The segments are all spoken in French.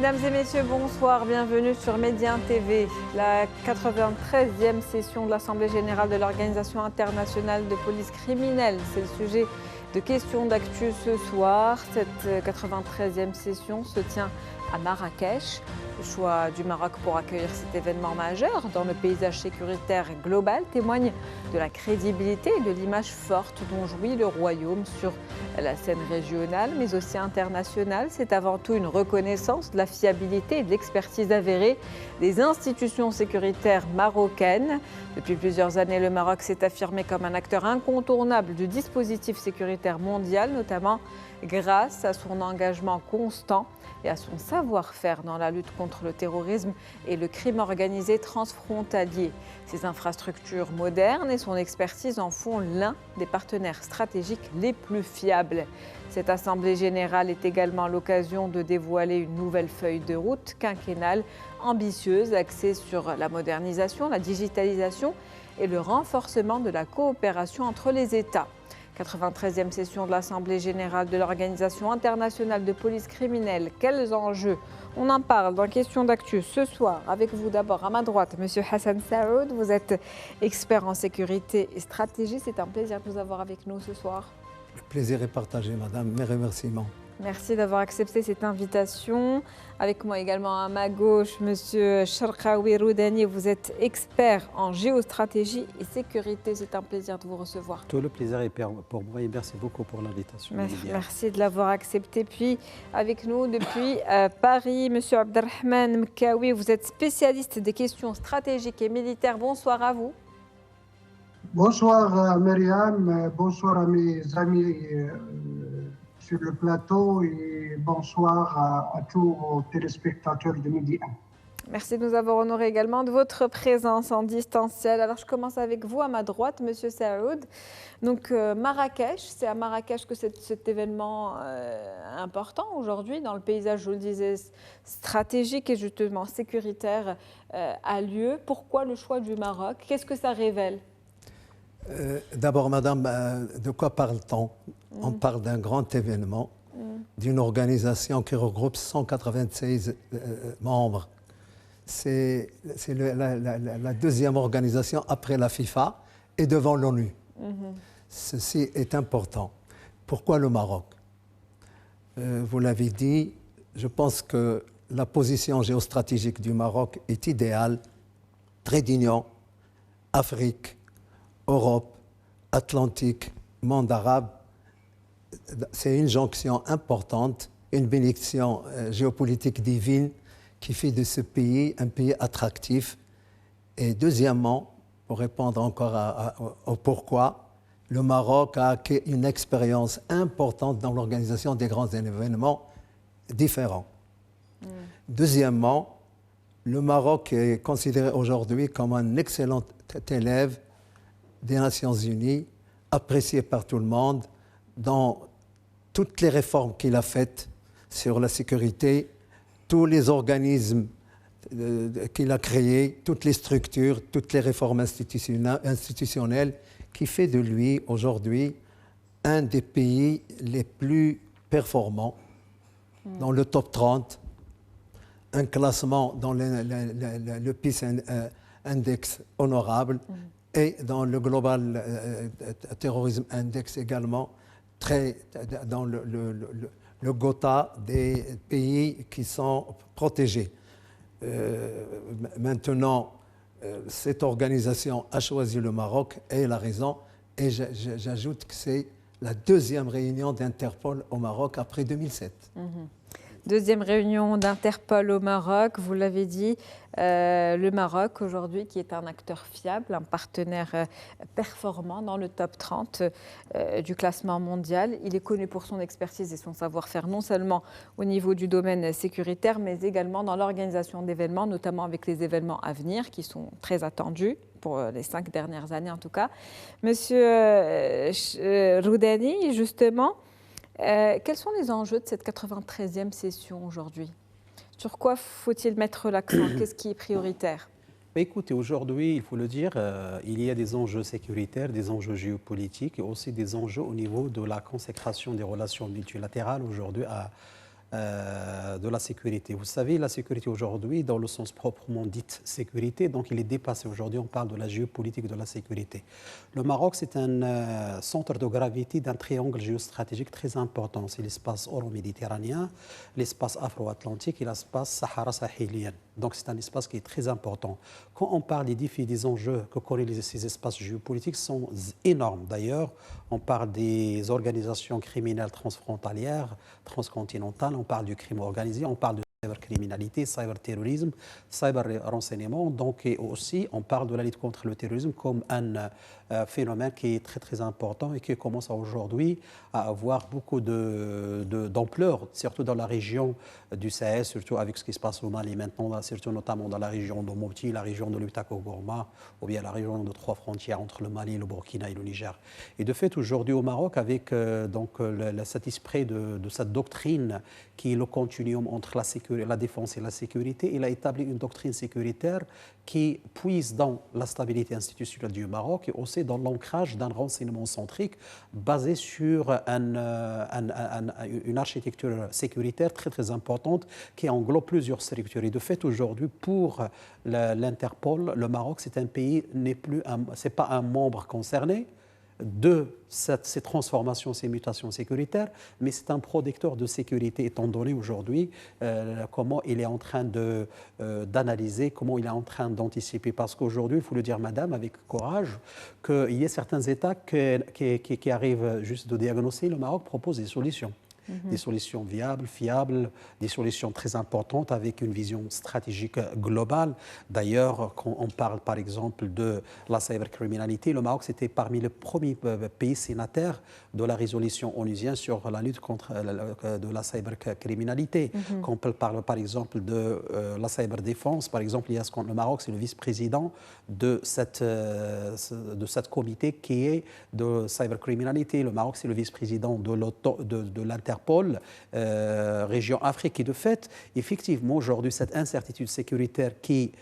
Mesdames et messieurs, bonsoir, bienvenue sur Médien TV. La 93e session de l'Assemblée générale de l'Organisation internationale de police criminelle, c'est le sujet de questions d'actu ce soir. Cette 93e session se tient à Marrakech. Le choix du Maroc pour accueillir cet événement majeur dans le paysage sécuritaire global témoigne de la crédibilité et de l'image forte dont jouit le royaume sur la scène régionale mais aussi internationale. C'est avant tout une reconnaissance de la fiabilité et de l'expertise avérée des institutions sécuritaires marocaines. Depuis plusieurs années, le Maroc s'est affirmé comme un acteur incontournable du dispositif sécuritaire mondial, notamment grâce à son engagement constant et à son savoir-faire dans la lutte contre le terrorisme et le crime organisé transfrontalier. Ses infrastructures modernes et son expertise en font l'un des partenaires stratégiques les plus fiables. Cette Assemblée générale est également l'occasion de dévoiler une nouvelle feuille de route quinquennale ambitieuse, axée sur la modernisation, la digitalisation et le renforcement de la coopération entre les États. 93e session de l'Assemblée générale de l'Organisation internationale de police criminelle. Quels enjeux? On en parle dans Question d'actu ce soir avec vous d'abord à ma droite, Monsieur Hassan Saoud. Vous êtes expert en sécurité et stratégie. C'est un plaisir de vous avoir avec nous ce soir. Le plaisir est partagé, madame. Mes remerciements. Merci d'avoir accepté cette invitation. Avec moi également à ma gauche, Monsieur Sharqawi Roudani, vous êtes expert en géostratégie et sécurité. C'est un plaisir de vous recevoir. Tout le plaisir est pour moi et merci beaucoup pour l'invitation. Merci de l'avoir accepté. Puis avec nous depuis Paris, Monsieur Abdelrahman Mkawi, vous êtes spécialiste des questions stratégiques et militaires. Bonsoir à vous. Bonsoir Myriam, bonsoir à mes amis sur le plateau et bonsoir à tous vos téléspectateurs de Midi 1. Merci de nous avoir honorés également de votre présence en distanciel. Alors je commence avec vous à ma droite, Monsieur Saoud. Donc Marrakech, c'est à Marrakech que cet événement important aujourd'hui dans le paysage, je vous le disais, stratégique et justement sécuritaire a lieu. Pourquoi le choix du Maroc? Qu'est-ce que ça révèle? D'abord, madame, de quoi parle-t-on? On parle d'un grand événement, d'une organisation qui regroupe 196 membres. C'est la deuxième organisation après la FIFA et devant l'ONU. Ceci est important. Pourquoi le Maroc? Vous l'avez dit, je pense que la position géostratégique du Maroc est idéale, trait d'union, Afrique, Europe, Atlantique, monde arabe. C'est une jonction importante, une bénédiction géopolitique divine qui fait de ce pays un pays attractif. Et deuxièmement, pour répondre encore au pourquoi, le Maroc a acquis une expérience importante dans l'organisation des grands événements différents. Deuxièmement, le Maroc est considéré aujourd'hui comme un excellent élève des Nations Unies, apprécié par tout le monde, dans toutes les réformes qu'il a faites sur la sécurité, tous les organismes qu'il a créés, toutes les structures, toutes les réformes institutionnelles, qui fait de lui aujourd'hui un des pays les plus performants dans le top 30, un classement dans le Peace Index honorable, et dans le Global Terrorism Index également, dans le GOTA des pays qui sont protégés. Maintenant, cette organisation a choisi le Maroc et la raison, et j'ajoute que c'est la deuxième réunion d'Interpol au Maroc après 2007. Deuxième réunion d'Interpol au Maroc, vous l'avez dit, le Maroc aujourd'hui qui est un acteur fiable, un partenaire performant dans le top 30 du classement mondial. Il est connu pour son expertise et son savoir-faire non seulement au niveau du domaine sécuritaire mais également dans l'organisation d'événements, notamment avec les événements à venir qui sont très attendus pour les 5 dernières années en tout cas. Monsieur Roudani, justement, quels sont les enjeux de cette 93e session aujourd'hui? Sur quoi faut-il mettre l'accent? Qu'est-ce qui est prioritaire? Écoutez, aujourd'hui, il faut le dire, il y a des enjeux sécuritaires, des enjeux géopolitiques et aussi des enjeux au niveau de la consécration des relations multilatérales aujourd'hui de la sécurité. Vous savez, la sécurité aujourd'hui, dans le sens proprement dit sécurité, donc il est dépassé. Aujourd'hui, on parle de la géopolitique de la sécurité. Le Maroc, c'est un centre de gravité d'un triangle géostratégique très important. C'est l'espace euro-méditerranéen, l'espace afro-atlantique et l'espace sahara-sahélien. Donc c'est un espace qui est très important. Quand on parle des défis, des enjeux que connaissent ces espaces géopolitiques sont énormes. D'ailleurs, on parle des organisations criminelles transfrontalières, transcontinentales, on parle du crime organisé, on parle de cybercriminalité, cyberterrorisme, cyberrenseignement. Donc, et aussi, on parle de la lutte contre le terrorisme comme un phénomène qui est très, très important et qui commence aujourd'hui à avoir beaucoup d'ampleur, surtout dans la région du Sahel, surtout avec ce qui se passe au Mali maintenant, surtout notamment dans la région de Mopti, la région de l'Utako-Gourma, ou bien la région de trois frontières entre le Mali, le Burkina et le Niger. Et de fait, aujourd'hui au Maroc, avec cet esprit de cette doctrine qui est le continuum entre la défense et la sécurité, il a établi une doctrine sécuritaire qui puise dans la stabilité institutionnelle du Maroc et aussi dans l'ancrage d'un renseignement centrique basé sur une architecture sécuritaire très très importante qui englobe plusieurs structures. Et de fait, aujourd'hui, pour l'Interpol, le Maroc, c'est un pays, c'est pas un membre concerné de ces transformations, ces mutations sécuritaires, mais c'est un producteur de sécurité, étant donné aujourd'hui comment il est en train d'analyser, comment il est en train d'anticiper. Parce qu'aujourd'hui, il faut le dire, madame, avec courage, qu'il y a certains États qui arrivent juste de diagnostiquer. Le Maroc propose des solutions. Des solutions viables, fiables, des solutions très importantes avec une vision stratégique globale. D'ailleurs, quand on parle par exemple de la cybercriminalité, le Maroc c'était parmi les premiers pays signataires de la résolution onusienne sur la lutte contre de la cybercriminalité. Quand on parle par exemple de la cyberdéfense, par exemple, le Maroc c'est le vice-président de cette comité qui est de cybercriminalité. Le Maroc c'est le vice-président de l'Interpol, région Afrique. Et de fait, effectivement, aujourd'hui, cette incertitude sécuritaire qui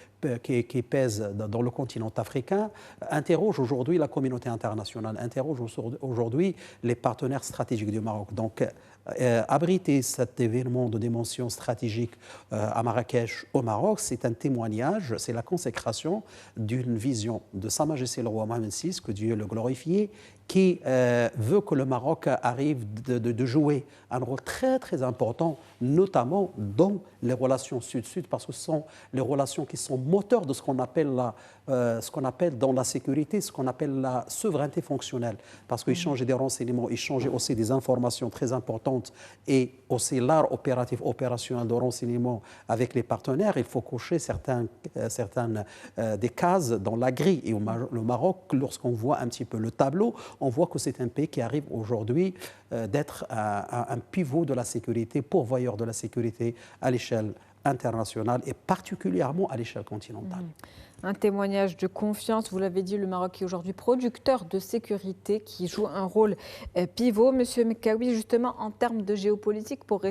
pèse dans le continent africain interroge aujourd'hui la communauté internationale, interroge aujourd'hui les partenaires stratégiques du Maroc. Donc, abriter cet événement de dimension stratégique à Marrakech, au Maroc, c'est un témoignage, c'est la consécration d'une vision de Sa Majesté le roi Mohamed VI, que Dieu le glorifie, qui veut que le Maroc arrive de jouer un rôle très très important, notamment dans les relations sud-sud, parce que ce sont les relations qui sont moteurs de ce qu'on appelle dans la sécurité, ce qu'on appelle la souveraineté fonctionnelle, parce qu'échanger des renseignements, échanger aussi des informations très importantes et aussi l'art opératif, opérationnel de renseignement avec les partenaires, il faut cocher certaines des cases dans la grille. Et le Maroc, lorsqu'on voit un petit peu le tableau, on voit que c'est un pays qui arrive aujourd'hui d'être un pivot de la sécurité, pourvoyeur de la sécurité à l'échelle internationale et particulièrement à l'échelle continentale. Un témoignage de confiance, vous l'avez dit, le Maroc est aujourd'hui producteur de sécurité qui joue un rôle pivot. Monsieur Mekaoui, justement en termes de géopolitique, pour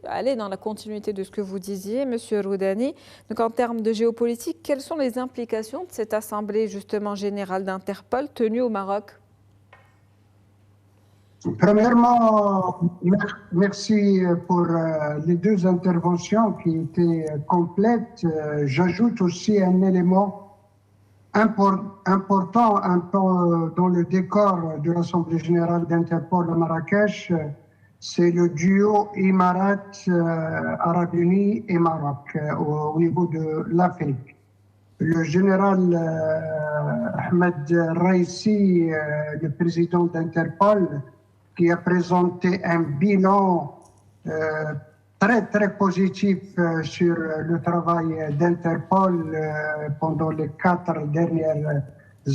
aller dans la continuité de ce que vous disiez, Monsieur Roudani, donc en termes de géopolitique, quelles sont les implications de cette assemblée justement générale d'Interpol tenue au Maroc ? Premièrement, merci pour les deux interventions qui étaient complètes. J'ajoute aussi un élément important un peu dans le décor de l'Assemblée générale d'Interpol à Marrakech, c'est le duo Émirats Arabes Unis et Maroc au niveau de l'Afrique. Le général Ahmed Raisi, le président d'Interpol, qui a présenté un bilan très très positif sur le travail d'Interpol pendant les 4 dernières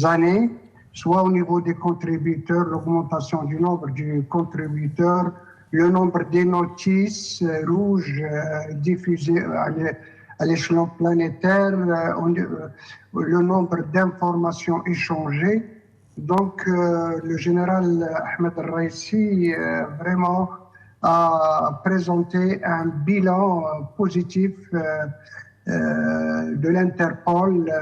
années, soit au niveau des contributeurs, l'augmentation du nombre de contributeurs, le nombre des notices rouges diffusées à l'échelon planétaire, le nombre d'informations échangées. Donc, le général Ahmed Raisi vraiment a présenté un bilan positif de l'Interpol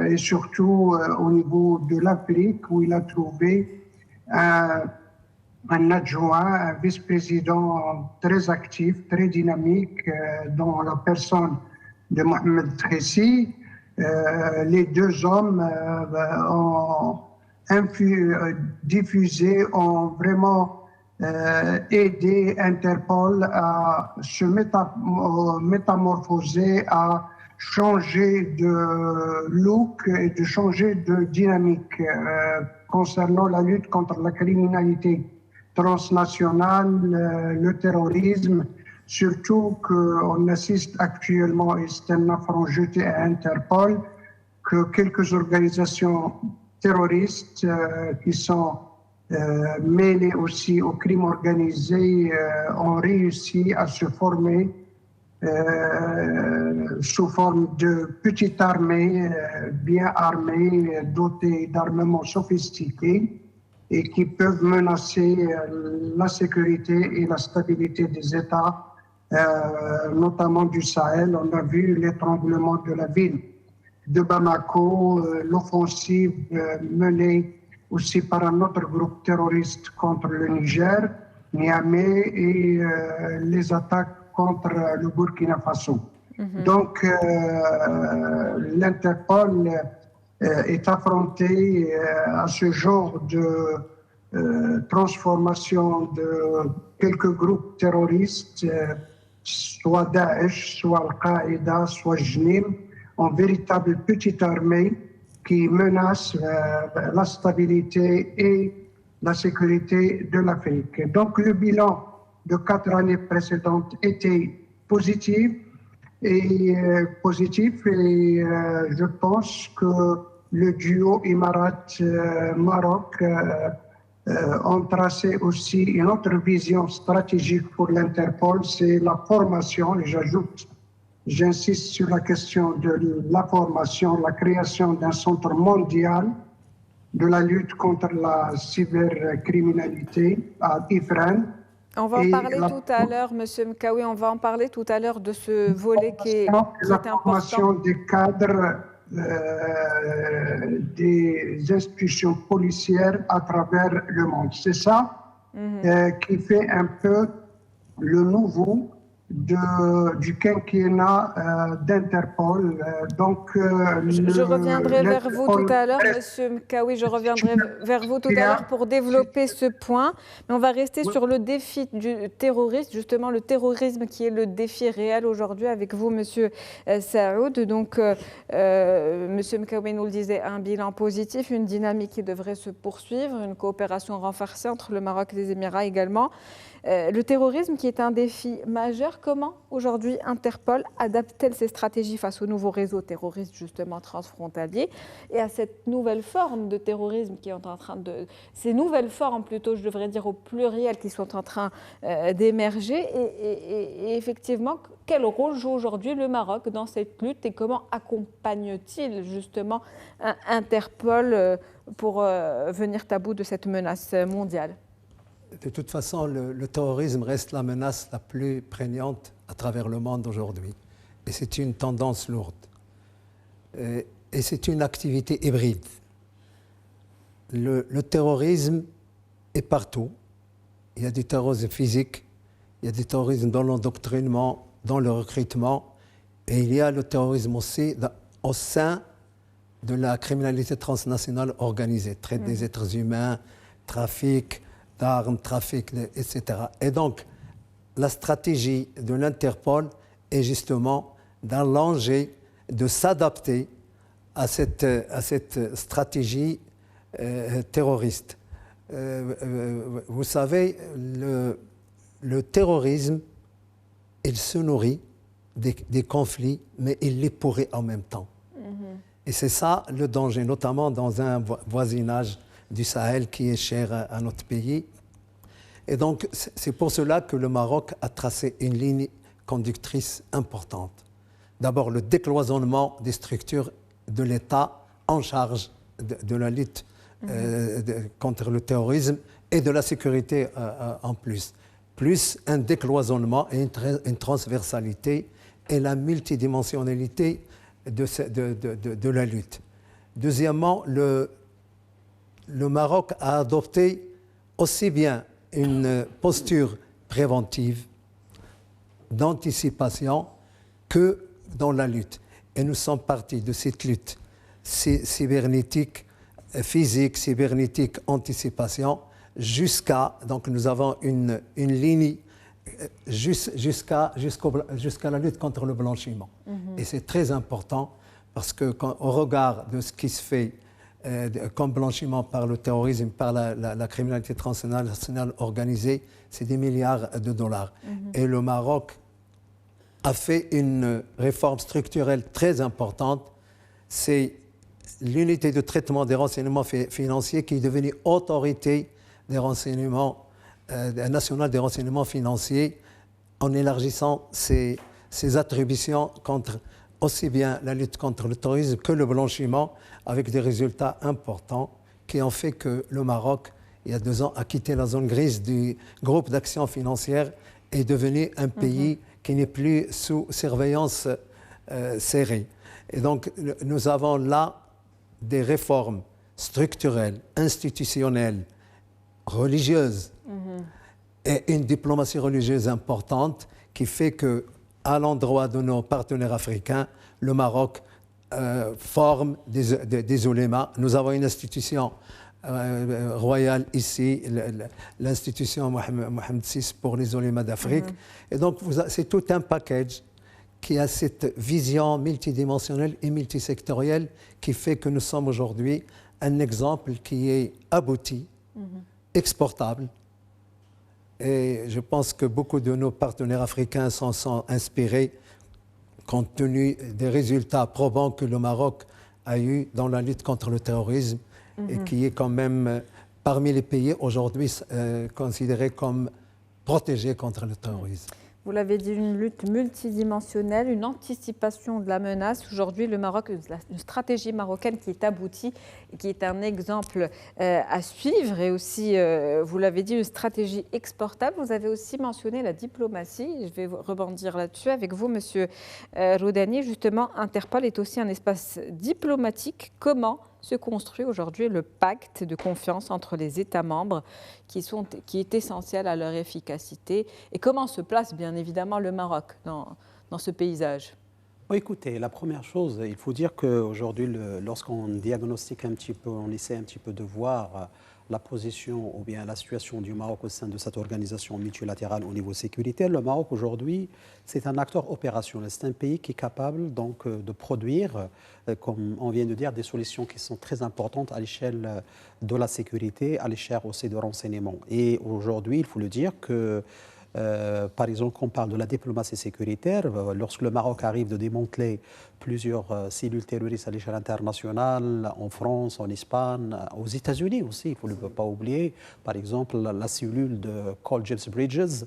et surtout au niveau de l'Afrique où il a trouvé un adjoint, un vice-président très actif, très dynamique, dans la personne de Mohamed Tressi. Les deux hommes ont diffusé, ont vraiment aidé Interpol à se métamorphoser, à changer de look et de changer de dynamique concernant la lutte contre la criminalité transnationale, le terrorisme, surtout qu'on assiste actuellement, et c'est un affront jeté à Interpol, que quelques organisations terroristes qui sont mêlées aussi au crime organisé ont réussi à se former sous forme de petites armées bien armées, dotées d'armements sophistiqués et qui peuvent menacer la sécurité et la stabilité des États, notamment du Sahel. On a vu l'étranglement de la ville de Bamako, l'offensive menée aussi par un autre groupe terroriste contre le Niger, Niamey, et les attaques contre le Burkina Faso. Donc, l'Interpol est affronté à ce genre de transformation de quelques groupes terroristes, soit Daesh, soit Al-Qaïda, soit Jnim, en véritable petite armée qui menace la stabilité et la sécurité de l'Afrique. Donc le bilan de 4 années précédentes était positif et je pense que le duo Émirat-Maroc ont tracé aussi une autre vision stratégique pour l'Interpol, c'est la formation, et j'insiste sur la question de la formation, la création d'un centre mondial de la lutte contre la cybercriminalité à Ifrane. On va en parler tout à l'heure, Monsieur Mkawi, on va en parler tout à l'heure de ce volet qui est important. La formation des cadres des institutions policières à travers le monde. C'est ça qui fait un peu le nouveau du quinquennat d'Interpol. Je reviendrai vers vous tout à l'heure, Monsieur Mkawi, je reviendrai vers vous tout à l'heure pour développer ce point. Mais on va rester sur le défi du terrorisme, justement le terrorisme qui est le défi réel aujourd'hui avec vous, Monsieur Saoud. Donc, Monsieur Mkawi nous le disait, un bilan positif, une dynamique qui devrait se poursuivre, une coopération renforcée entre le Maroc et les Émirats également. Le terrorisme qui est un défi majeur, comment aujourd'hui Interpol adapte-t-elle ses stratégies face aux nouveaux réseaux terroristes justement transfrontaliers et à cette nouvelle forme de terrorisme qui est en train de... Ces nouvelles formes plutôt, je devrais dire au pluriel, qui sont en train d'émerger et effectivement, quel rôle joue aujourd'hui le Maroc dans cette lutte et comment accompagne-t-il justement Interpol pour venir à bout de cette menace mondiale ? De toute façon, le terrorisme reste la menace la plus prégnante à travers le monde aujourd'hui. Et c'est une tendance lourde. Et c'est une activité hybride. Le terrorisme est partout. Il y a du terrorisme physique, il y a du terrorisme dans l'endoctrinement, dans le recrutement, et il y a le terrorisme aussi au sein de la criminalité transnationale organisée, traite des êtres humains, trafic d'armes, trafic, etc. Et donc, la stratégie de l'Interpol est justement d'allonger, de s'adapter à cette stratégie terroriste. Vous savez, le terrorisme, il se nourrit des conflits, mais il les pourrit en même temps. Et c'est ça le danger, notamment dans un voisinage du Sahel qui est cher à notre pays. Et donc, c'est pour cela que le Maroc a tracé une ligne conductrice importante. D'abord, le décloisonnement des structures de l'État en charge de la lutte contre le terrorisme et de la sécurité en plus. Plus un décloisonnement et une transversalité et la multidimensionnalité de la lutte. Deuxièmement, le Maroc a adopté aussi bien une posture préventive, d'anticipation que dans la lutte. Et nous sommes partis de cette lutte cybernétique, physique, cybernétique, anticipation, jusqu'à, donc nous avons une ligne jusqu'à la lutte contre le blanchiment. Et c'est très important parce que au regard de ce qui se fait comme blanchiment par le terrorisme, par la criminalité transnationale organisée, c'est des milliards de dollars. Et le Maroc a fait une réforme structurelle très importante. C'est l'unité de traitement des renseignements financiers qui est devenue autorité des renseignements, nationale des renseignements financiers, en élargissant ses attributions contre aussi bien la lutte contre le terrorisme que le blanchiment, avec des résultats importants qui ont fait que le Maroc, il y a 2 ans, a quitté la zone grise du groupe d'action financière et est devenu un pays qui n'est plus sous surveillance serrée. Et donc, nous avons là des réformes structurelles, institutionnelles, religieuses et une diplomatie religieuse importante qui fait que, à l'endroit de nos partenaires africains, le Maroc forme des oulémas. Nous avons une institution royale ici, l'institution Mohamed VI pour les oulémas d'Afrique. Et donc, c'est tout un package qui a cette vision multidimensionnelle et multisectorielle qui fait que nous sommes aujourd'hui un exemple qui est abouti, exportable. Et je pense que beaucoup de nos partenaires africains s'en sont inspirés compte tenu des résultats probants que le Maroc a eu dans la lutte contre le terrorisme et qui est quand même parmi les pays aujourd'hui considérés comme protégés contre le terrorisme. Vous l'avez dit, une lutte multidimensionnelle, une anticipation de la menace. Aujourd'hui, le Maroc, une stratégie marocaine qui est aboutie et qui est un exemple à suivre. Et aussi, vous l'avez dit, une stratégie exportable. Vous avez aussi mentionné la diplomatie. Je vais rebondir là-dessus avec vous, Monsieur Roudani. Justement, Interpol est aussi un espace diplomatique. Comment se construit aujourd'hui le pacte de confiance entre les États membres qui est essentiel à leur efficacité, et comment se place bien évidemment le Maroc dans ce paysage? Écoutez, la première chose, il faut dire qu'aujourd'hui, lorsqu'on diagnostique un petit peu, on essaie un petit peu de voir la position ou bien la situation du Maroc au sein de cette organisation multilatérale au niveau sécuritaire. Le Maroc aujourd'hui, c'est un acteur opérationnel. C'est un pays qui est capable donc de produire, comme on vient de dire, des solutions qui sont très importantes à l'échelle de la sécurité, à l'échelle aussi de renseignement. Et aujourd'hui, il faut le dire que par exemple, quand on parle de la diplomatie sécuritaire, lorsque le Maroc arrive de démanteler plusieurs cellules terroristes à l'échelle internationale, en France, en Espagne, aux États-Unis aussi, il ne faut pas oublier, par exemple, la cellule de Col James Bridges,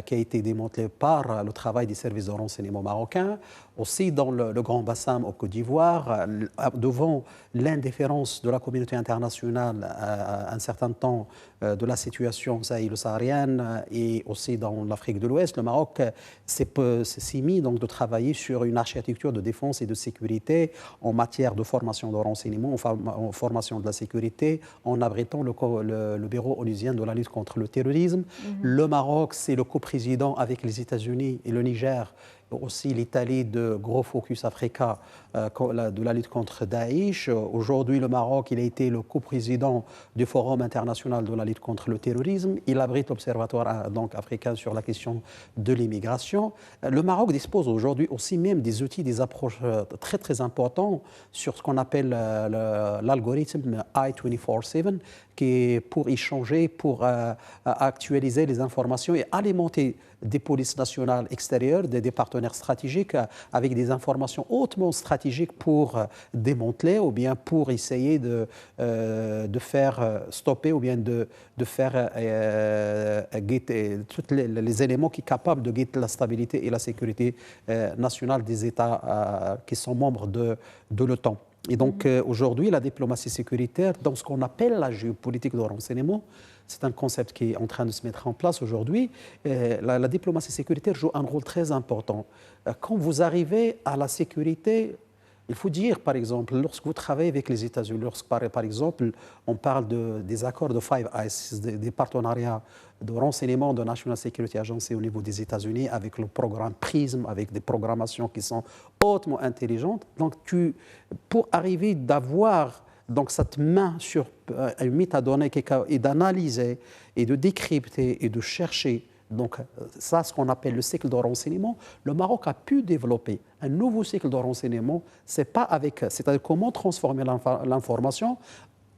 qui a été démantelée par le travail des services de renseignement marocains, aussi dans le Grand Bassam au Côte d'Ivoire, devant l'indifférence de la communauté internationale à un certain temps de la situation sahélo-saharienne et aussi dans l'Afrique de l'Ouest, le Maroc s'est mis donc de travailler sur une architecture de défense et de sécurité en matière de formation de renseignement, en formation de la sécurité, en abritant le bureau onusien de la lutte contre le terrorisme. Le Maroc, c'est le coprésident avec les États-Unis et le Niger, aussi l'Italie de Gros Focus Africa de la lutte contre Daesh. Aujourd'hui, le Maroc, il a été le coprésident du Forum international de la lutte contre le terrorisme. Il abrite l'Observatoire donc africain sur la question de l'immigration. Le Maroc dispose aujourd'hui aussi même des outils, des approches très très importants sur ce qu'on appelle l'algorithme I-24/7, qui est pour échanger, pour actualiser les informations et alimenter des polices nationales extérieures, des partenaires stratégiques avec des informations hautement stratégiques pour démanteler ou bien pour essayer de faire stopper ou bien de faire guetter tous les éléments qui sont capables de guetter la stabilité et la sécurité nationale des États qui sont membres de l'OTAN. Et donc aujourd'hui, la diplomatie sécuritaire, dans ce qu'on appelle la géopolitique de renseignement, c'est un concept qui est en train de se mettre en place aujourd'hui. La diplomatie sécuritaire joue un rôle très important. Quand vous arrivez à la sécurité, Il faut dire, par exemple, lorsque vous travaillez avec les États-Unis, lorsque, par exemple, on parle des accords de Five Eyes, des partenariats de renseignement de National Security Agency au niveau des États-Unis, avec le programme PRISM, avec des programmations qui sont hautement intelligentes. Donc, pour arriver d'avoir donc, cette main sur une métadonnée et d'analyser et de décrypter et de chercher, donc ça, ce qu'on appelle le cycle de renseignement, le Maroc a pu développer un nouveau cycle de renseignement, c'est-à-dire comment transformer l'information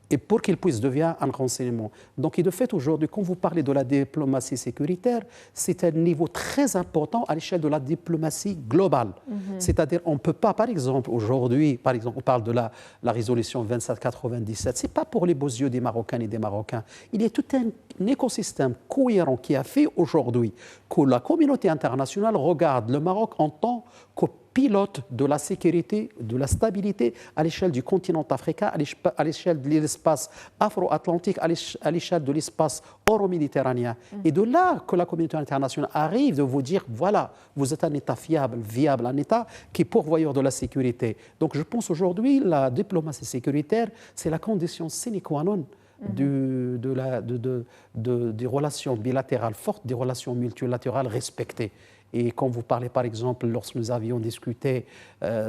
et pour qu'il puisse devenir un renseignement. Donc, et de fait, aujourd'hui, quand vous parlez de la diplomatie sécuritaire, c'est un niveau très important à l'échelle de la diplomatie globale. C'est-à-dire, on ne peut pas, par exemple, aujourd'hui, par exemple, on parle de la résolution 2797, ce n'est pas pour les beaux yeux des Marocains et des Marocains. Il y a tout un écosystème cohérent qui a fait aujourd'hui que la communauté internationale regarde le Maroc en tant que pilote de la sécurité, de la stabilité à l'échelle du continent africain, à l'échelle de l'espace afro-atlantique, à l'échelle de l'espace euro-méditerranéen. Et de là que la communauté internationale arrive de vous dire, voilà, vous êtes un État fiable, viable, un État qui est pourvoyeur de la sécurité. Donc je pense aujourd'hui, la diplomatie sécuritaire, c'est la condition sine qua non des relations bilatérales fortes, des relations multilatérales respectées. Et quand vous parlez, par exemple, lorsque nous avions discuté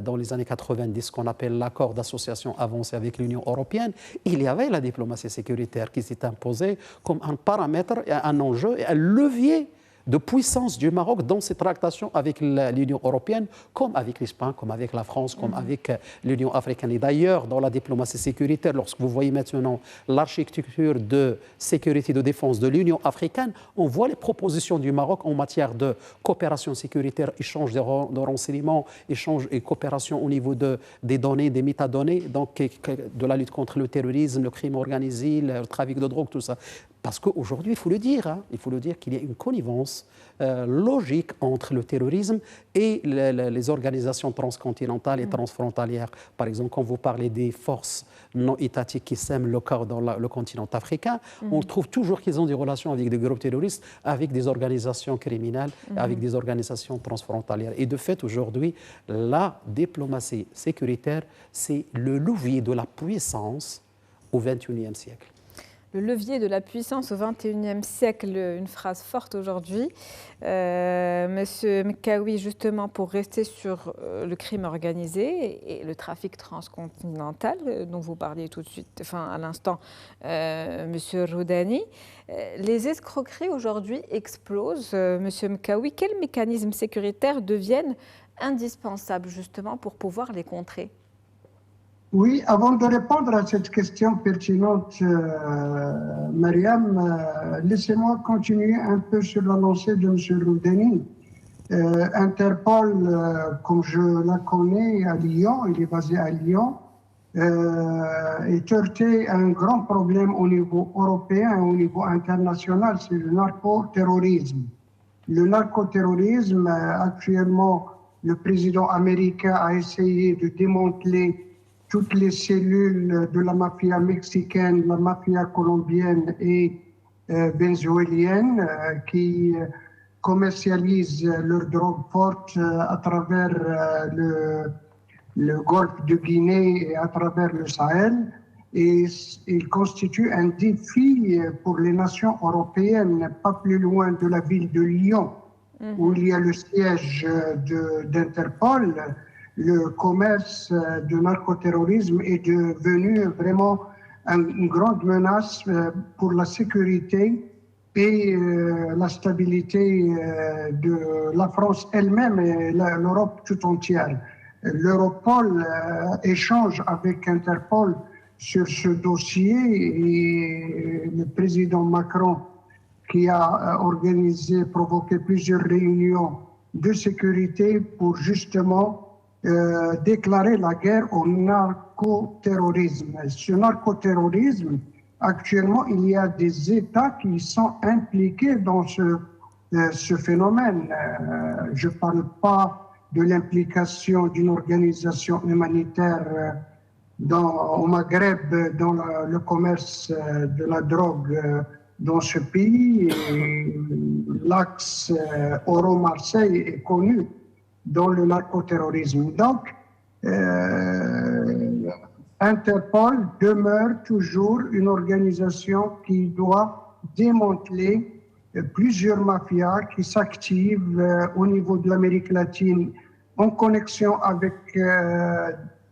dans les années 90, ce qu'on appelle l'accord d'association avancé avec l'Union européenne, il y avait la diplomatie sécuritaire qui s'est imposée comme un paramètre, un enjeu et un levier de puissance du Maroc dans ses tractations avec l'Union européenne, comme avec l'Espagne, comme avec la France, comme avec l'Union africaine. Et d'ailleurs, dans la diplomatie sécuritaire, lorsque vous voyez maintenant l'architecture de sécurité et de défense de l'Union africaine, on voit les propositions du Maroc en matière de coopération sécuritaire, échange de renseignements, échange et coopération au niveau des données, des métadonnées, donc de la lutte contre le terrorisme, le crime organisé, le trafic de drogue, tout ça. Parce qu'aujourd'hui, il faut le dire qu'il y a une connivence logique entre le terrorisme et les organisations transcontinentales et transfrontalières. Par exemple, quand vous parlez des forces non étatiques qui sèment le chaos dans le continent africain, on trouve toujours qu'ils ont des relations avec des groupes terroristes, avec des organisations criminelles, avec des organisations transfrontalières. Et de fait, aujourd'hui, la diplomatie sécuritaire, c'est le levier de la puissance au XXIe siècle. Le levier de la puissance au XXIe siècle, une phrase forte aujourd'hui. Monsieur Mekawi, justement, pour rester sur le crime organisé et le trafic transcontinental, dont vous parliez tout de suite, à l'instant, Monsieur Roudani, les escroqueries aujourd'hui explosent. Monsieur Mekawi, quels mécanismes sécuritaires deviennent indispensables justement pour pouvoir les contrer ? Oui, avant de répondre à cette question pertinente, Mariam, laissez-moi continuer un peu sur la lancée de M. Roudani. Interpol, comme je la connais à Lyon, il est basé à Lyon, est heurté à un grand problème au niveau européen et au niveau international, c'est le narcoterrorisme. Le narcoterrorisme, actuellement, le président américain a essayé de démanteler toutes les cellules de la mafia mexicaine, la mafia colombienne et vénézuélienne qui commercialisent leurs drogues fortes à travers le golfe de Guinée et à travers le Sahel. Et il constitue un défi pour les nations européennes, pas plus loin de la ville de Lyon, où il y a le siège d'Interpol. Le commerce du narcoterrorisme est devenu vraiment une grande menace pour la sécurité et la stabilité de la France elle-même et l'Europe tout entière. L'Europol échange avec Interpol sur ce dossier et le président Macron qui a provoqué plusieurs réunions de sécurité pour justement déclarer la guerre au narcoterrorisme. Ce narcoterrorisme, actuellement, il y a des États qui sont impliqués dans ce phénomène. Je ne parle pas de l'implication d'une organisation humanitaire au Maghreb, dans le commerce de la drogue dans ce pays. L'axe Oro-Marseille est connu dans le narcoterrorisme. Donc, Interpol demeure toujours une organisation qui doit démanteler plusieurs mafias qui s'activent au niveau de l'Amérique latine en connexion avec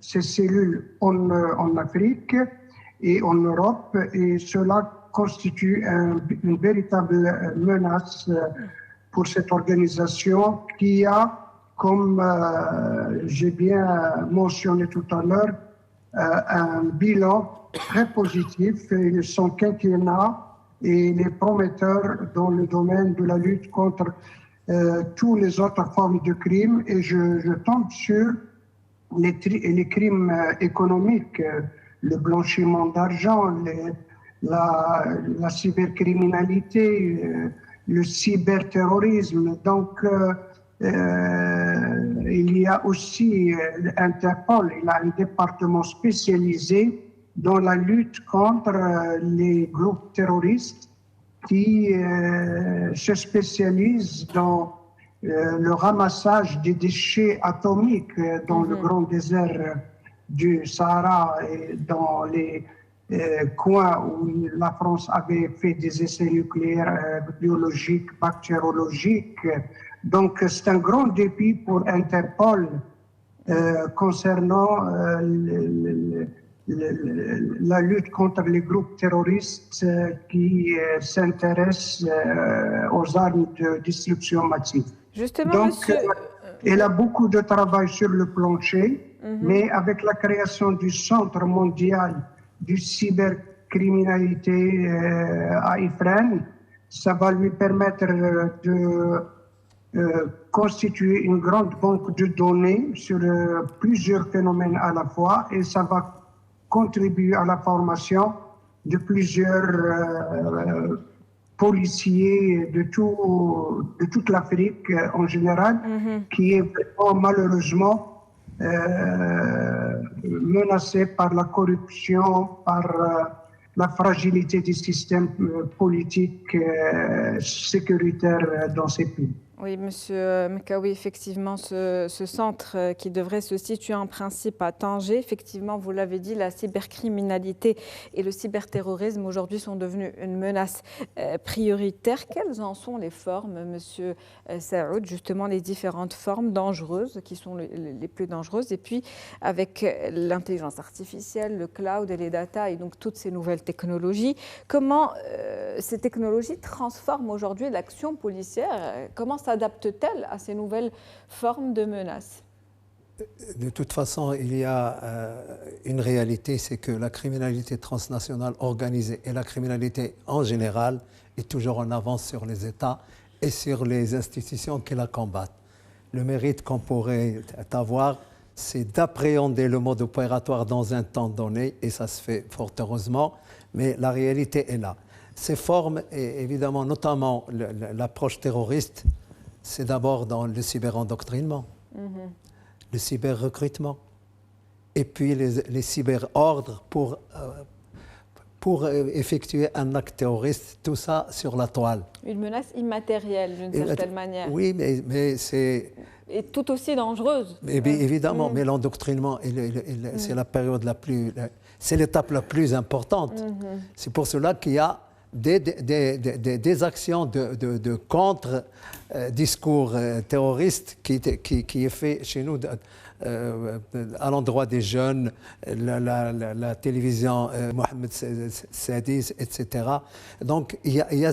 ces cellules en Afrique et en Europe, et cela constitue une véritable menace pour cette organisation qui a, comme j'ai bien mentionné tout à l'heure, un bilan très positif. Son quinquennat et les prometteurs dans le domaine de la lutte contre toutes les autres formes de crimes. Et je tombe sur les crimes économiques, le blanchiment d'argent, la cybercriminalité, le cyberterrorisme. Donc, il y a aussi Interpol, il a un département spécialisé dans la lutte contre les groupes terroristes qui se spécialisent dans le ramassage des déchets atomiques dans le grand désert du Sahara et dans les coins où la France avait fait des essais nucléaires, biologiques, bactériologiques. Donc c'est un grand défi pour Interpol concernant la lutte contre les groupes terroristes qui s'intéressent aux armes de destruction massive. Justement, donc, monsieur... elle a beaucoup de travail sur le plancher, mais avec la création du Centre mondial du cybercriminalité à Ifrane, ça va lui permettre de constituer une grande banque de données sur plusieurs phénomènes à la fois, et ça va contribuer à la formation de plusieurs policiers de toute l'Afrique en général, qui est vraiment malheureusement menacée par la corruption, par la fragilité du système politique sécuritaire dans ces pays. Oui, Monsieur Mekawi, effectivement, ce centre qui devrait se situer en principe à Tanger, effectivement, vous l'avez dit, la cybercriminalité et le cyberterrorisme aujourd'hui sont devenus une menace prioritaire. Quelles en sont les formes, Monsieur Saoud, justement les différentes formes dangereuses qui sont les plus dangereuses, et puis avec l'intelligence artificielle, le cloud et les data et donc toutes ces nouvelles technologies, comment ces technologies transforment aujourd'hui l'action policière? Comment s'adapte-t-elle à ces nouvelles formes de menaces? De toute façon, il y a une réalité, c'est que la criminalité transnationale organisée et la criminalité en général est toujours en avance sur les États et sur les institutions qui la combattent. Le mérite qu'on pourrait avoir, c'est d'appréhender le mode opératoire dans un temps donné, et ça se fait fort heureusement, mais la réalité est là. Ces formes, et évidemment, notamment l'approche terroriste, c'est d'abord dans le cyberendoctrinement, le cyberrecrutement, et puis les cyberordres pour effectuer un acte terroriste, tout ça sur la toile. Une menace immatérielle, d'une certaine manière. Oui, mais c'est... Et tout aussi dangereuse. Évidemment, mais l'endoctrinement, c'est la période la plus... C'est l'étape la plus importante. C'est pour cela qu'il y a des actions de contre-discours terroristes qui est fait chez nous à l'endroit des jeunes, la télévision Mohamed Sadis, etc. Donc, il y a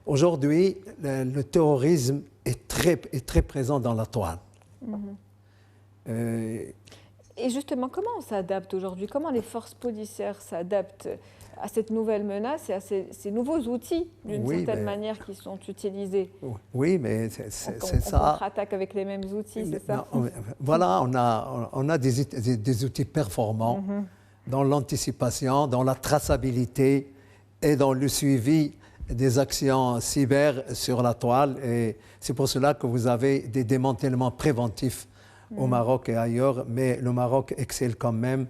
aujourd'hui, le terrorisme est très présent dans la toile. Et justement, comment on s'adapte aujourd'hui? Comment les forces policières s'adaptent à cette nouvelle menace et à ces nouveaux outils, d'une certaine manière, qui sont utilisés? Oui, mais c'est ça. On contre-attaque avec les mêmes outils, c'est ça? Voilà, on a des outils performants dans l'anticipation, dans la traçabilité et dans le suivi des actions cyber sur la toile. Et c'est pour cela que vous avez des démantèlements préventifs au Maroc et ailleurs, mais le Maroc excelle quand même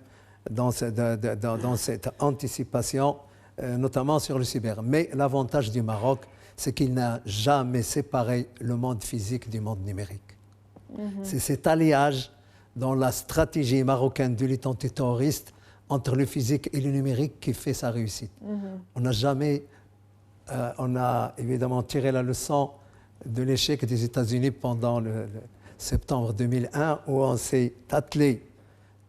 dans cette anticipation, notamment sur le cyber. Mais l'avantage du Maroc, c'est qu'il n'a jamais séparé le monde physique du monde numérique. C'est cet alliage dans la stratégie marocaine de lutte antiterroriste entre le physique et le numérique qui fait sa réussite. On n'a jamais, on a évidemment tiré la leçon de l'échec des États-Unis pendant le septembre 2001 où on s'est attelé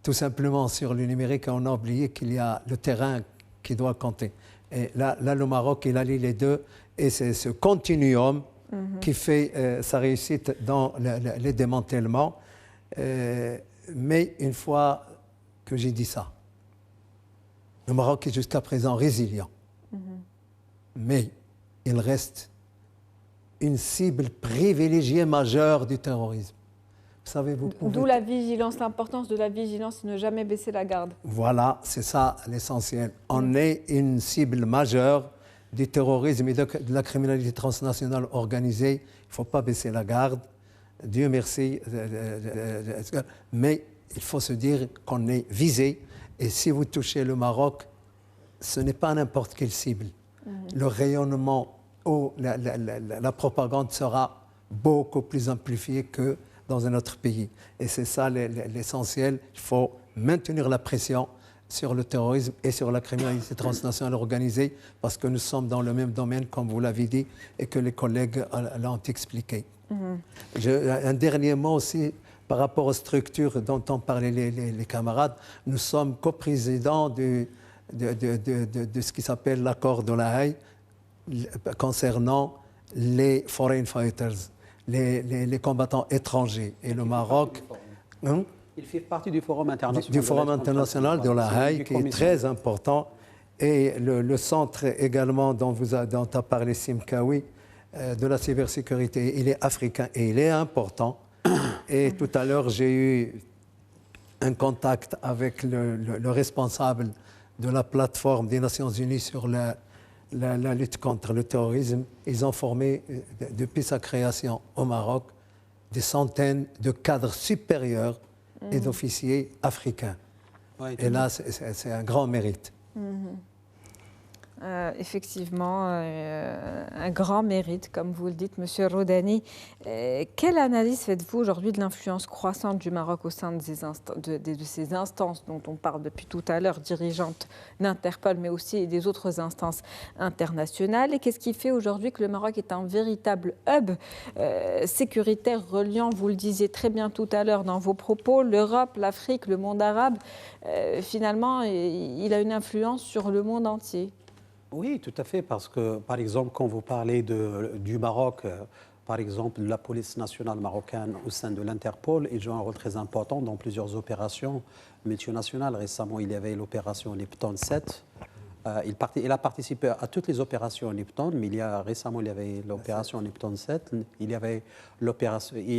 tout simplement sur le numérique et on a oublié qu'il y a le terrain qui doit compter. Et là le Maroc, il allie les deux et c'est ce continuum qui fait sa réussite dans les démantèlements. Mais une fois que j'ai dit ça, le Maroc est jusqu'à présent résilient. Mais il reste une cible privilégiée majeure du terrorisme. Vous savez, D'où la vigilance, l'importance de la vigilance et ne jamais baisser la garde. Voilà, c'est ça l'essentiel. On est une cible majeure du terrorisme et de la criminalité transnationale organisée. Il ne faut pas baisser la garde. Dieu merci. Mais il faut se dire qu'on est visé. Et si vous touchez le Maroc, ce n'est pas n'importe quelle cible. Le rayonnement ou la propagande sera beaucoup plus amplifiée que dans un autre pays. Et c'est ça l'essentiel. Il faut maintenir la pression sur le terrorisme et sur la criminalité transnationale organisée parce que nous sommes dans le même domaine, comme vous l'avez dit, et que les collègues l'ont expliqué. Un dernier mot aussi par rapport aux structures dont ont parlé les camarades. Nous sommes coprésidents de ce qui s'appelle l'accord de La Haye concernant les foreign fighters, les combattants étrangers. Et le Maroc... Il fait partie du Forum international, du Forum international de La Haye, qui est très important. Et le centre également dont a parlé Simkawi, de la cybersécurité, il est africain et il est important. Et tout à l'heure, j'ai eu un contact avec le responsable de la plateforme des Nations Unies sur la lutte contre le terrorisme. Ils ont formé, depuis sa création au Maroc, des centaines de cadres supérieurs et d'officiers africains. Ouais, et là, c'est un grand mérite. Effectivement, un grand mérite, comme vous le dites, Monsieur Roudani. Quelle analyse faites-vous aujourd'hui de l'influence croissante du Maroc au sein de ces instances dont on parle depuis tout à l'heure, dirigeantes d'Interpol, mais aussi des autres instances internationales? Et qu'est-ce qui fait aujourd'hui que le Maroc est un véritable hub sécuritaire reliant, vous le disiez très bien tout à l'heure dans vos propos, l'Europe, l'Afrique, le monde arabe? Finalement, il a une influence sur le monde entier. Oui, tout à fait, parce que, par exemple, quand vous parlez du Maroc, par exemple, la police nationale marocaine au sein de l'Interpol, il joue un rôle très important dans plusieurs opérations multinationales. Récemment, il y avait l'opération Lipton 7. Il a participé à toutes les opérations Lipton, mais récemment, il y avait l'opération Lipton 7. Il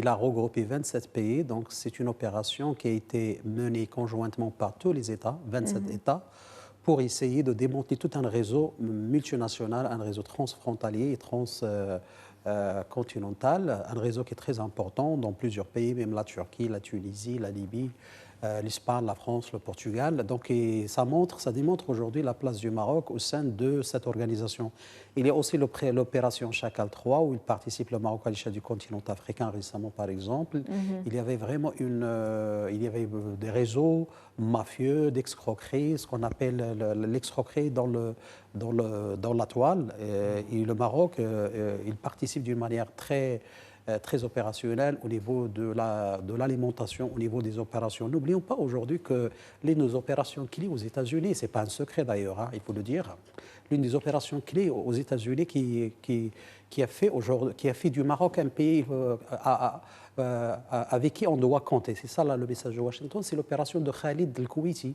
a regroupé 27 pays, donc c'est une opération qui a été menée conjointement par tous les États, 27 États, pour essayer de démonter tout un réseau multinational, un réseau transfrontalier et transcontinental, un réseau qui est très important dans plusieurs pays, même la Turquie, la Tunisie, la Libye, l'Espagne, la France, le Portugal. Donc, ça démontre aujourd'hui la place du Maroc au sein de cette organisation. Il y a aussi l'opération Chacal 3 où il participe le Maroc à l'échelle du continent africain récemment, par exemple. Il y avait vraiment des réseaux mafieux d'escroquerie, ce qu'on appelle l'escroquerie dans la toile. Et le Maroc, il participe d'une manière très opérationnelle au niveau de l'alimentation, au niveau des opérations. N'oublions pas aujourd'hui que nos opérations clés aux États-Unis, ce n'est pas un secret d'ailleurs, hein, il faut le dire, l'une des opérations clés aux États-Unis qui a fait du Maroc un pays avec qui on doit compter. C'est ça là, le message de Washington, c'est l'opération de Khalid el-Kuwaiti.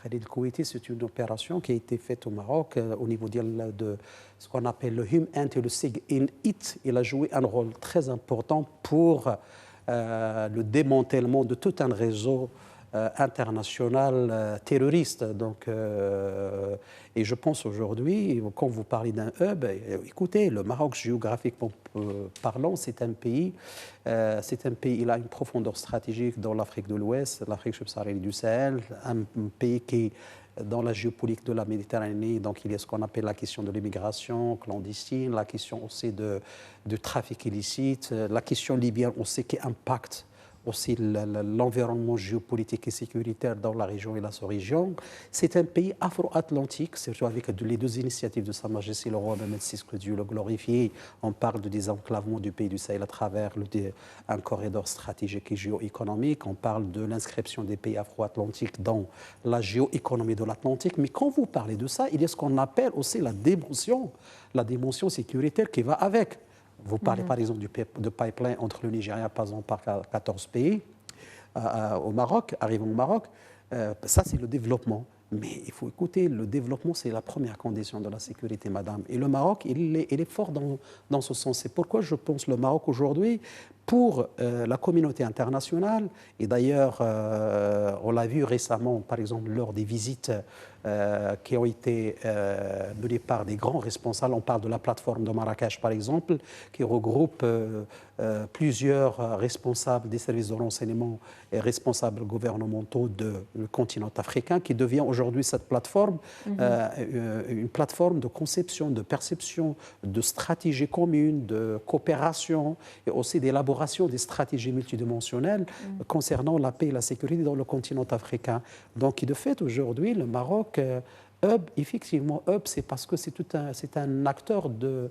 Khalid el-Kuwaiti, c'est une opération qui a été faite au Maroc au niveau de ce qu'on appelle le HUM INT et le SIG INT. Il a joué un rôle très important pour le démantèlement de tout un réseau international terroriste. Donc, et je pense aujourd'hui, quand vous parlez d'un hub, écoutez, le Maroc, géographiquement parlant, c'est un pays, il a une profondeur stratégique dans l'Afrique de l'Ouest, l'Afrique subsaharienne du Sahel, un pays qui dans la géopolitique de la Méditerranée, donc il y a ce qu'on appelle la question de l'immigration clandestine, la question aussi de trafic illicite, la question libyenne, on sait qui impacte aussi l'environnement géopolitique et sécuritaire dans la région et la sous-région. C'est un pays afro-atlantique, surtout avec les deux initiatives de Sa Majesté le roi Mohamed VI, que Dieu le glorifie. On parle de désenclavement du pays du Sahel à travers un corridor stratégique et géoéconomique. On parle de l'inscription des pays afro-atlantiques dans la géoéconomie de l'Atlantique. Mais quand vous parlez de ça, il y a ce qu'on appelle aussi la dimension sécuritaire qui va avec. Vous parlez par exemple de pipeline entre le Nigeria passant par 14 pays au Maroc, arrivant au Maroc. Ça, c'est le développement. Mais il faut écouter, le développement, c'est la première condition de la sécurité, madame. Et le Maroc, il est fort dans ce sens. C'est pourquoi je pense que le Maroc aujourd'hui, pour la communauté internationale, et d'ailleurs, on l'a vu récemment, par exemple, lors des visites qui ont été menées par des grands responsables. On parle de la plateforme de Marrakech, par exemple, qui regroupe plusieurs responsables des services de renseignement et responsables gouvernementaux du continent africain, qui devient aujourd'hui cette plateforme, une plateforme de conception, de perception, de stratégie commune, de coopération et aussi d'élaboration des stratégies multidimensionnelles concernant la paix et la sécurité dans le continent africain. Donc, de fait, aujourd'hui, le Maroc, hub, effectivement, hub, c'est parce que c'est un acteur de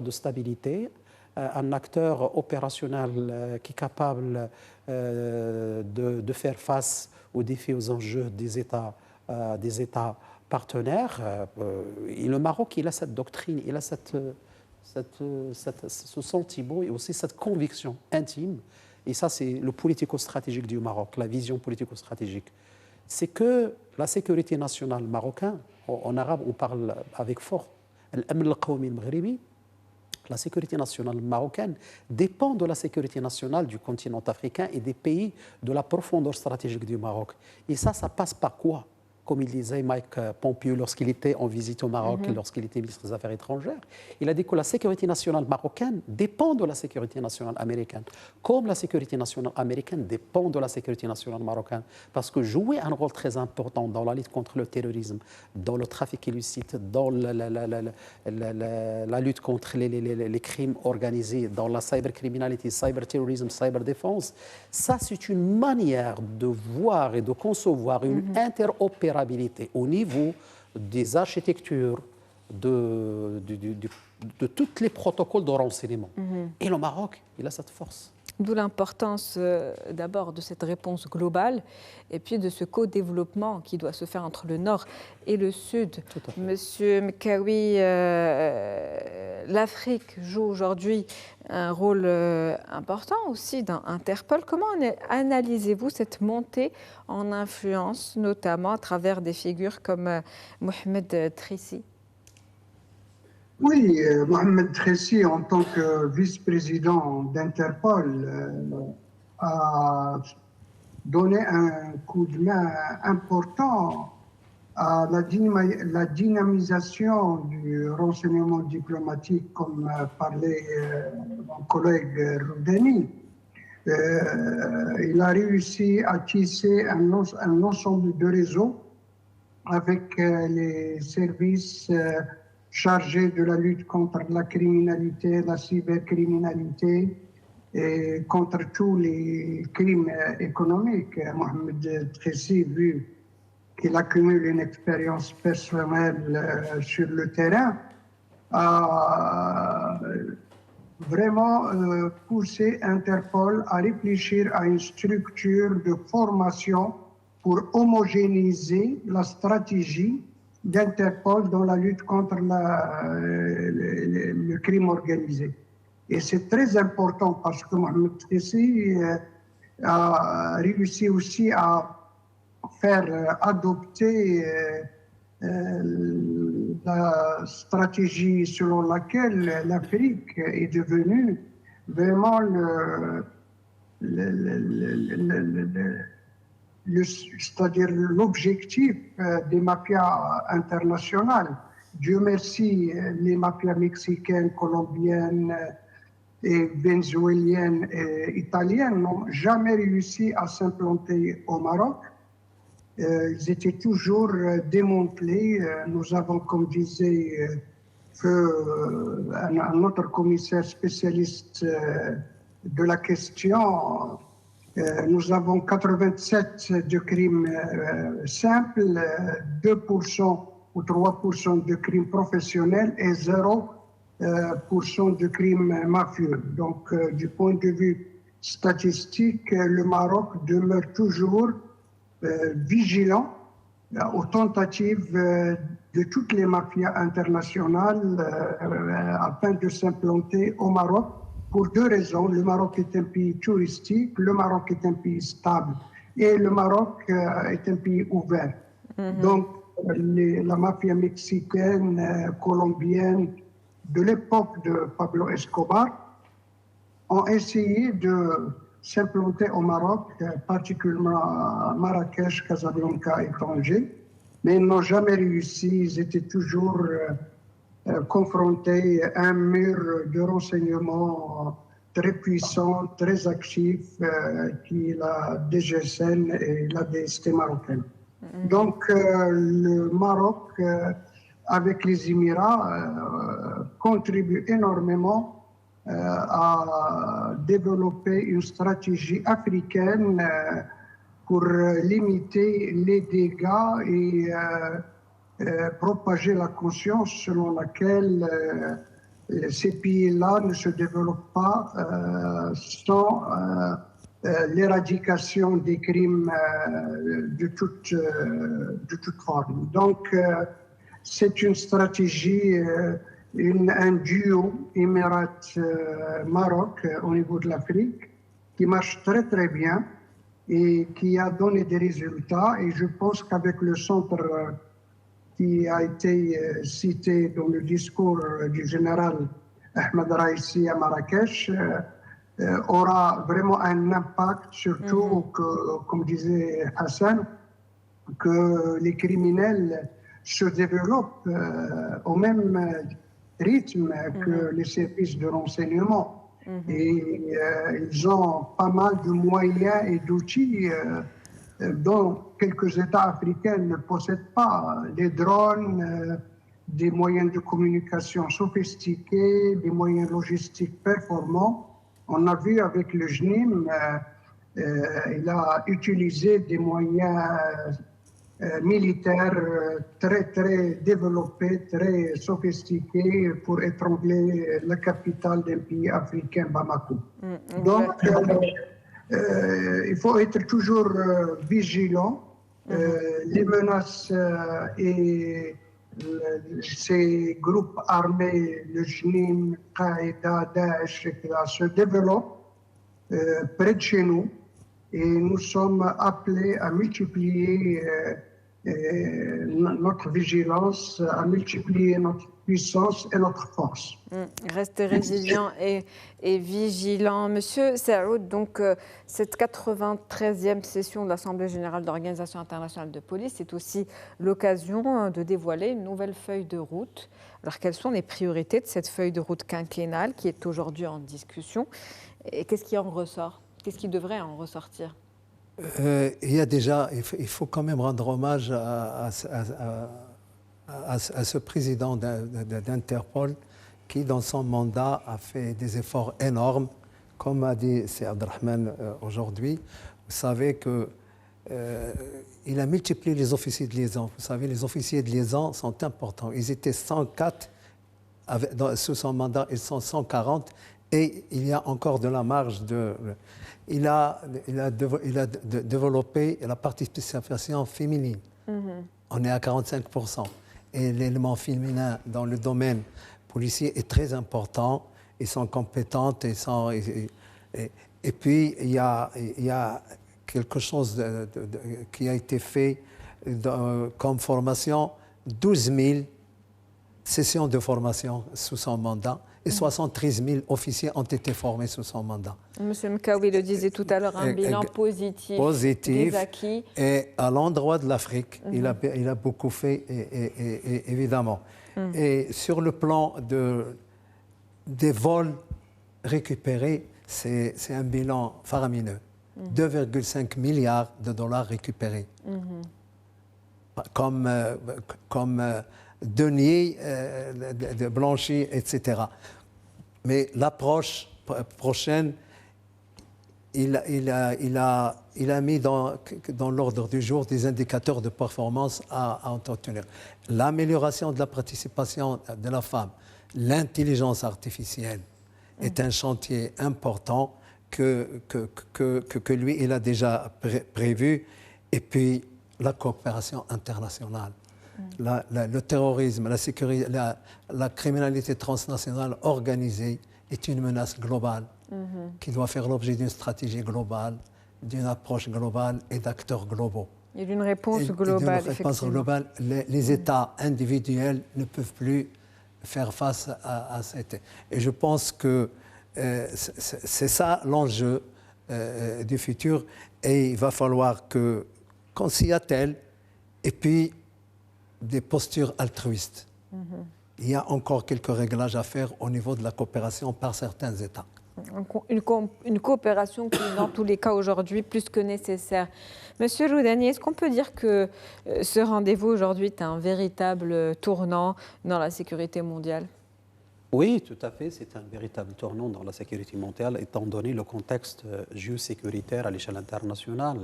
stabilité, un acteur opérationnel qui est capable de faire face aux défis, aux enjeux des États partenaires. Et le Maroc, il a cette doctrine, il a ce sentiment et aussi cette conviction intime. Et ça, c'est le politico-stratégique du Maroc, la vision politico-stratégique. C'est que la sécurité nationale marocaine, en arabe, on parle avec force, la sécurité nationale marocaine dépend de la sécurité nationale du continent africain et des pays de la profondeur stratégique du Maroc. Et ça passe par quoi? Comme il disait Mike Pompeo lorsqu'il était en visite au Maroc, lorsqu'il était ministre des Affaires étrangères, il a dit que la sécurité nationale marocaine dépend de la sécurité nationale américaine, comme la sécurité nationale américaine dépend de la sécurité nationale marocaine, parce que jouer un rôle très important dans la lutte contre le terrorisme, dans le trafic illicite, dans la lutte contre les crimes organisés, dans la cybercriminalité, cyberterrorisme, cyberdéfense, ça c'est une manière de voir et de concevoir une interopérabilité au niveau des architectures, de tous les protocoles de renseignement. Et le Maroc, il a cette force. D'où l'importance d'abord de cette réponse globale et puis de ce co-développement qui doit se faire entre le Nord et le Sud. Monsieur Mekawi, l'Afrique joue aujourd'hui un rôle important aussi dans Interpol. Comment analysez-vous cette montée en influence, notamment à travers des figures comme Mohamed Trissi? Oui, Mohamed Trissi, en tant que vice-président d'Interpol, a donné un coup de main important à la dynamisation du renseignement diplomatique, comme parlait mon collègue Roudani. Il a réussi à tisser un ensemble de réseaux avec les services chargé de la lutte contre la criminalité, la cybercriminalité et contre tous les crimes économiques. Mohamed Trissi, vu qu'il accumule une expérience personnelle sur le terrain, a vraiment poussé Interpol à réfléchir à une structure de formation pour homogénéiser la stratégie d'Interpol dans la lutte contre le crime organisé. Et c'est très important parce que Mohamed Trissi a réussi aussi à faire adopter la stratégie selon laquelle l'Afrique est devenue vraiment c'est-à-dire l'objectif des mafias internationales. Dieu merci, les mafias mexicaines, colombiennes et vénézuéliennes et italiennes n'ont jamais réussi à s'implanter au Maroc. Ils étaient toujours démantelés. Nous avons, comme disait un autre commissaire spécialiste de la question, Nous avons 87 de crimes simples, 2% ou 3% de crimes professionnels et 0% de crimes mafieux. Donc, du point de vue statistique, le Maroc demeure toujours vigilant aux tentatives de toutes les mafias internationales afin de s'implanter au Maroc pour deux raisons. Le Maroc est un pays touristique, le Maroc est un pays stable et le Maroc est un pays ouvert. Donc, la mafia mexicaine, colombienne, de l'époque de Pablo Escobar, ont essayé de s'implanter au Maroc, particulièrement à Marrakech, Casablanca et Tanger, mais ils n'ont jamais réussi. Ils étaient toujours confrontés à un mur de renseignement très puissant, très actif, qui est la DGSN et la DST marocaine. Donc, le Maroc, avec les Émirats, contribue énormément à développer une stratégie africaine pour limiter les dégâts et propager la conscience selon laquelle ces pays-là ne se développent pas sans l'éradication des crimes de toute forme. Donc, c'est une stratégie, un duo Émirats-Maroc au niveau de l'Afrique qui marche très très bien et qui a donné des résultats. Et je pense qu'avec le centre qui a été cité dans le discours du général Ahmed Raïssi à Marrakech, aura vraiment un impact, surtout que, comme disait Hassan, que les criminels se développent au même rythme que les services de renseignement. Et ils ont pas mal de moyens et d'outils dont quelques États africains ne possèdent pas. Les drones, des moyens de communication sophistiqués, des moyens logistiques performants. On a vu avec le JNIM, il a utilisé des moyens militaires très très développés, très sophistiqués pour étrangler la capitale d'un pays africain, Bamako. Donc, il faut être toujours vigilant. Les menaces et ces groupes armés, le JNIM, Qaïda, Daesh, etc., se développent près de chez nous et nous sommes appelés à multiplier notre vigilance, à multiplier notre puissance et notre force. Restez résilient et vigilant. Monsieur Saoud, donc cette 93e session de l'Assemblée générale de l'Organisation internationale de police, c'est aussi l'occasion de dévoiler une nouvelle feuille de route. Alors quelles sont les priorités de cette feuille de route quinquennale qui est aujourd'hui en discussion et qu'est-ce qui en ressort? Qu'est-ce qui devrait en ressortir? Il faut quand même rendre hommage à ce président d'Interpol qui, dans son mandat, a fait des efforts énormes. Comme a dit C. Abdelrahman aujourd'hui, vous savez qu'il a multiplié les officiers de liaison. Vous savez, les officiers de liaison sont importants. Ils étaient 104 sous son mandat, ils sont 140 et il y a encore de la marge de... Il a développé la participation féminine. On est à 45%. Et l'élément féminin dans le domaine policier est très important. Ils sont compétents. Et puis, il y a quelque chose qui a été fait comme formation, 12 000 sessions de formation sous son mandat. Et 73 000 officiers ont été formés sous son mandat. Monsieur Mkawi le disait tout à l'heure, un bilan positif des acquis. Et à l'endroit de l'Afrique, il a beaucoup fait, évidemment. Et sur le plan des vols récupérés, c'est un bilan faramineux. 2,5 milliards de dollars récupérés. Comme deniers, de blanchis, etc. Mais l'approche prochaine, il a mis dans l'ordre du jour des indicateurs de performance à entretenir. L'amélioration de la participation de la femme, l'intelligence artificielle est un chantier important que lui, il a déjà prévu. Et puis, la coopération internationale. Le terrorisme, la sécurité, la criminalité transnationale organisée est une menace globale qui doit faire l'objet d'une stratégie globale, d'une approche globale et d'acteurs globaux. Et d'une réponse globale, effectivement. Les États individuels ne peuvent plus faire face à cette... Et je pense que c'est ça l'enjeu du futur. Et il va falloir qu'on s'y attelle. Et puis, des postures altruistes. Il y a encore quelques réglages à faire au niveau de la coopération par certains États. Une coopération qui est dans tous les cas aujourd'hui plus que nécessaire. Monsieur Loudani, est-ce qu'on peut dire que ce rendez-vous aujourd'hui est un véritable tournant dans la sécurité mondiale? Oui, tout à fait. C'est un véritable tournant dans la sécurité mondiale, étant donné le contexte géosécuritaire à l'échelle internationale.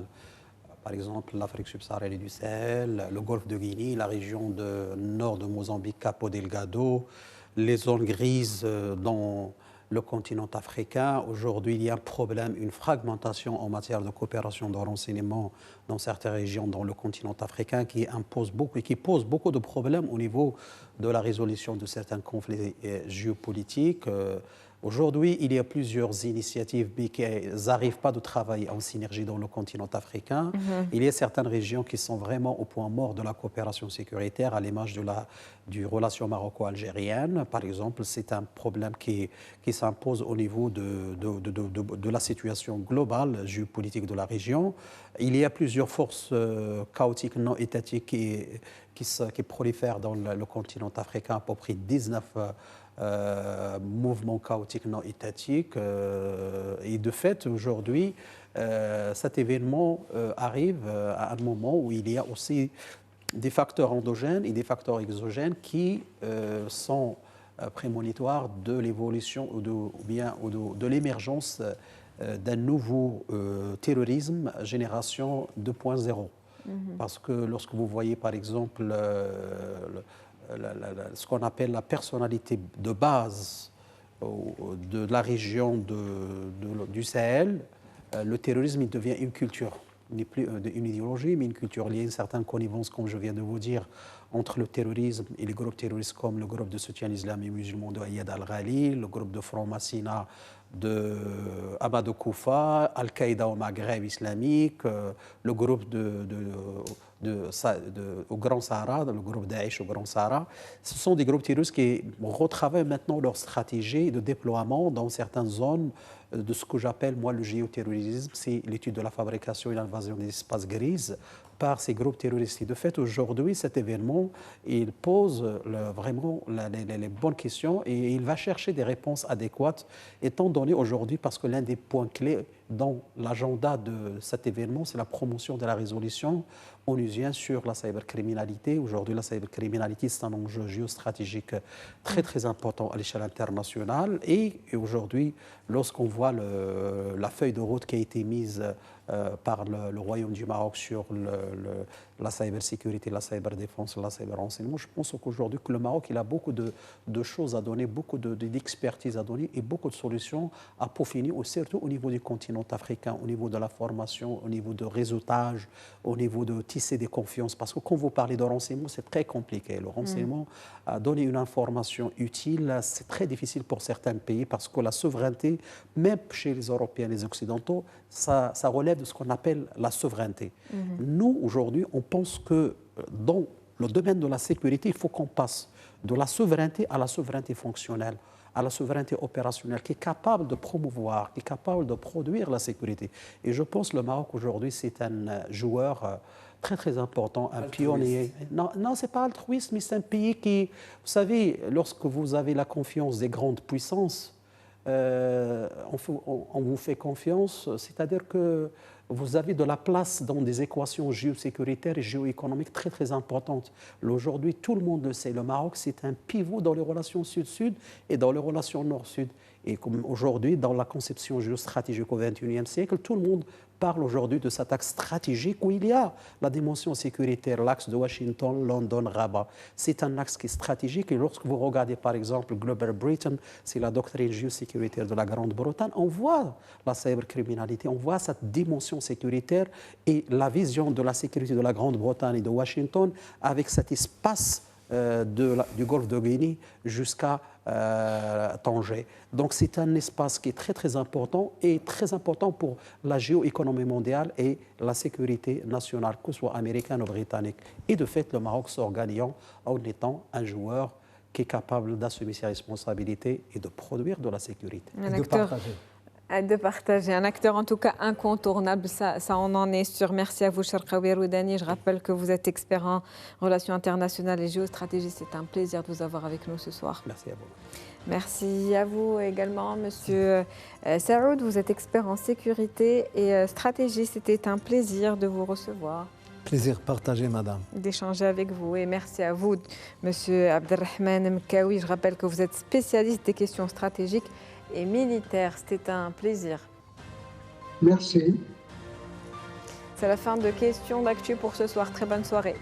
Par exemple, l'Afrique subsaharienne et du Sahel, le golfe de Guinée, la région nord de Mozambique, Cabo Delgado, les zones grises dans le continent africain. Aujourd'hui, il y a un problème, une fragmentation en matière de coopération de renseignement dans certaines régions dans le continent africain qui impose beaucoup et qui pose beaucoup de problèmes au niveau de la résolution de certains conflits géopolitiques. Aujourd'hui, il y a plusieurs initiatives qui n'arrivent pas de travailler en synergie dans le continent africain. Il y a certaines régions qui sont vraiment au point mort de la coopération sécuritaire, à l'image du relation maroco-algérienne. Par exemple, c'est un problème qui s'impose au niveau de la situation globale géopolitique de la région. Il y a plusieurs forces chaotiques non étatiques qui prolifèrent dans le continent africain, à peu près 19 mouvements chaotiques non étatiques. Et de fait, aujourd'hui, cet événement arrive à un moment où il y a aussi des facteurs endogènes et des facteurs exogènes qui sont prémonitoires de l'évolution ou de l'émergence d'un nouveau terrorisme génération 2.0. Parce que lorsque vous voyez par exemple ce qu'on appelle la personnalité de base de la région du Sahel, le terrorisme il devient une culture. Il n'est plus une idéologie, mais une culture. Il y a une certaine connivence, comme je viens de vous dire, entre le terrorisme et les groupes terroristes comme le groupe de soutien islamique et musulman de Ayyad al-Ghali, le groupe de Front Massina de Amadou Koufa, Al-Qaïda au Maghreb islamique, le groupe au Grand Sahara, le groupe Daesh au Grand Sahara. Ce sont des groupes terroristes qui retravaillent maintenant leur stratégie de déploiement dans certaines zones de ce que j'appelle, moi, le géoterrorisme. C'est l'étude de la fabrication et l'invasion des espaces grises par ces groupes terroristes. Et de fait, aujourd'hui, cet événement, il pose vraiment les bonnes questions et il va chercher des réponses adéquates, étant donné aujourd'hui, parce que l'un des points clés dans l'agenda de cet événement, c'est la promotion de la résolution onusienne sur la cybercriminalité. Aujourd'hui, la cybercriminalité, c'est un enjeu géostratégique très, très important à l'échelle internationale. Et aujourd'hui, lorsqu'on voit la feuille de route qui a été mise par le Royaume du Maroc sur la cybersécurité, la cyberdéfense, la cyberrenseignement, je pense qu'aujourd'hui, que le Maroc il a beaucoup de choses à donner, beaucoup d'expertise à donner et beaucoup de solutions à peaufiner, surtout au niveau du continent africain, au niveau de la formation, au niveau de réseautage, au niveau de tisser des confiances. Parce que quand vous parlez de renseignement, c'est très compliqué. Le renseignement, donner une information utile, c'est très difficile pour certains pays parce que la souveraineté, même chez les Européens et les Occidentaux, ça relève de ce qu'on appelle la souveraineté. Nous, aujourd'hui, on pense que dans le domaine de la sécurité, il faut qu'on passe de la souveraineté à la souveraineté fonctionnelle, à la souveraineté opérationnelle, qui est capable de promouvoir, qui est capable de produire la sécurité. Et je pense que le Maroc, aujourd'hui, c'est un joueur très, très important, un pionnier. Non, ce n'est pas altruiste, mais c'est un pays qui... Vous savez, lorsque vous avez la confiance des grandes puissances, on vous fait confiance, c'est-à-dire que vous avez de la place dans des équations géosécuritaires et géoéconomiques très très importantes. Aujourd'hui, tout le monde le sait, le Maroc, c'est un pivot dans les relations sud-sud et dans les relations nord-sud. Et comme aujourd'hui, dans la conception géostratégique au XXIe siècle, tout le monde parle aujourd'hui de cet axe stratégique où il y a la dimension sécuritaire, l'axe de Washington, London, Rabat. C'est un axe qui est stratégique et lorsque vous regardez par exemple Global Britain, c'est la doctrine géosécuritaire de la Grande-Bretagne, on voit la cybercriminalité, on voit cette dimension sécuritaire et la vision de la sécurité de la Grande-Bretagne et de Washington avec cet espace du golfe de Guinée jusqu'à Tanger. Donc c'est un espace qui est très très important et très important pour la géoéconomie mondiale et la sécurité nationale, que ce soit américaine ou britannique. Et de fait, le Maroc sort gagnant en étant un joueur qui est capable d'assumer ses responsabilités et de produire de la sécurité. De partager. Un acteur en tout cas incontournable, ça on en est sûr. Merci à vous, Cherkaoui Roudani. Je rappelle que vous êtes expert en relations internationales et géostratégie. C'est un plaisir de vous avoir avec nous ce soir. Merci à vous. Merci à vous également, Monsieur Saoud. Vous êtes expert en sécurité et stratégie. C'était un plaisir de vous recevoir. Plaisir partagé, madame. D'échanger avec vous. Et merci à vous, Monsieur Abdelrahman Mkaoui. Je rappelle que vous êtes spécialiste des questions stratégiques et militaire. C'était un plaisir. Merci. C'est la fin de Questions d'actu pour ce soir. Très bonne soirée.